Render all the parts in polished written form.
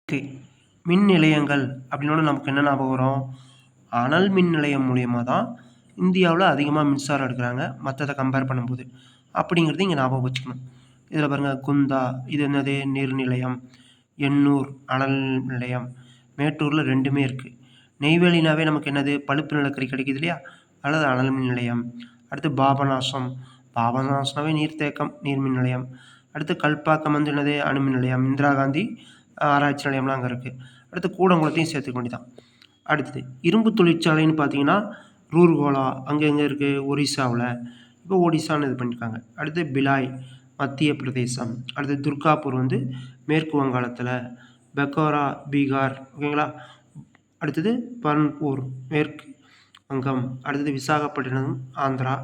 Okay. மின் நிலையங்கள் அப்படின்னோன நமக்கு என்ன ஞாபகம் வரும்? அனல் மின் நிலையம் மூலியமா தான் இந்தியாவுல அதிகமா மின்சாரம் எடுக்குறாங்க, மத்தத கம்பேர் பண்ணும்போது. அப்படிங்கிறத இங்க ஞாபகம் வச்சுக்கணும். இதில பாருங்க குந்தா, இது என்னது நீர் நிலையம், எண்ணூர் அனல் நிலையம், மேட்டூர்ல 2மே இருக்கு. நெய்வேலினாவே நமக்கு என்னது பழுப்பு நிலக்கரி கிடைக்குது இல்லையா? அல்லது அனல் மின் நிலையம். அடுத்து பாபநாசம், பாபநாசம்னாவே நீர்த்தேக்கம், நீர்மின் நிலையம். அடுத்து கல்பாக்கம் வந்து என்னது அணுமின் நிலையம், இந்திரா காந்தி ஆராய்ச்சி நிலையம்லாம் அங்க இருக்கு. அடுத்து கூடங்குளத்தையும் சேர்த்துக்க வேண்டியதான். அடுத்தது இரும்பு தொழிற்சாலைன்னு பார்த்தீங்கன்னா, ரூர்கோலா அங்க எங்க இருக்கு? ஒரிசாவுல. இப்போ ஒடிசான்னு இது பண்ணியிருக்காங்க. அடுத்து பிலாய் மத்திய பிரதேசம். அடுத்து துர்காப்பூர் வந்து மேற்கு வங்காளத்தில. பெக்கோரா பீகார் ஓகேங்களா? அடுத்தது பர்ன்பூர் மேற்கு வங்கம். அடுத்தது விசாகப்பட்டினம் ஆந்திரா.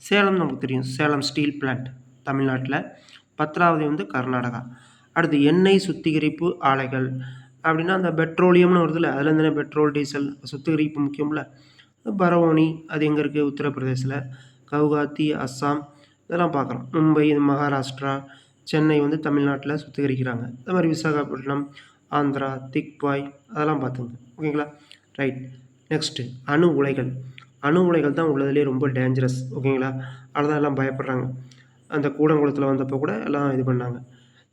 சேலம் நமக்கு தெரியும். சேலம் ஸ்டீல் பிளான்ட் தமிழ்நாட்ல. 10வது வந்து கர்நாடகா. அடுத்து எண்ணெய் சுத்திகரிப்பு ஆலைகள் அப்படின்னா, அந்த பெட்ரோலியம்னு வருதுல்ல, அதுலேருந்து தானே பெட்ரோல், டீசல் சுத்திகரிப்பு முக்கியம்ல. பரௌனி அது எங்க இருக்கு? உத்தரப்பிரதேசல. கவுகாத்தி அஸ்ஸாம் இதெல்லாம் பார்க்குறோம். மும்பை இது மகாராஷ்டிரா, சென்னை வந்து தமிழ்நாட்ல சுத்திகரிக்கிறாங்க. அது மாரி விசாகப்பட்டினம், ஆந்திரா, திக்பாய் அதெல்லாம் பார்த்துங்க. ஓகேங்களா? ரைட். நெக்ஸ்ட்டு அணு உலைகள். அணு உலைகள் தான் உள்ளதிலேயே ரொம்ப டேஞ்சரஸ் ஓகேங்களா? அதனால தான் எல்லாம் பயப்படுறாங்க. அந்த கூடங்குளத்தில வந்தப்போ கூட எல்லாம் இது பண்ணாங்க.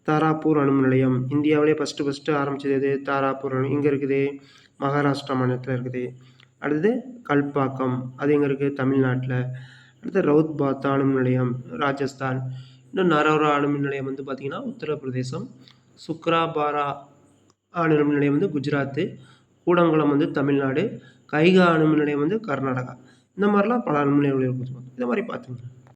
தாராப்பூர் அணு நிலையம் இந்தியாவிலேயே ஃபர்ஸ்ட்டு ஆரம்பிச்சது எது? தாராப்பூர் எங்க இருக்குது? மகாராஷ்டிரா மாநிலத்தில இருக்குது. அடுத்தது கல்பாக்கம் அது எங்க இருக்கு? தமிழ்நாட்ல. அடுத்து ரவுத்பாத்தா அணு நிலையம் ராஜஸ்தான். இன்னும் நரோரா அணு மின் நிலையம் வந்து பார்த்தீங்கன்னா, உத்தரப்பிரதேசம். சுக்ராபாரா அணு மின் நிலையம் வந்து குஜராத்து. கூடங்குளம் வந்து தமிழ்நாடு. கைகா அணு மின் நிலையம் வந்து கர்நாடகா. இந்த மாரிலாம் பல அணு மின் நிலையங்கள் இருக்கு. இத மாரி பார்த்துக்கங்க.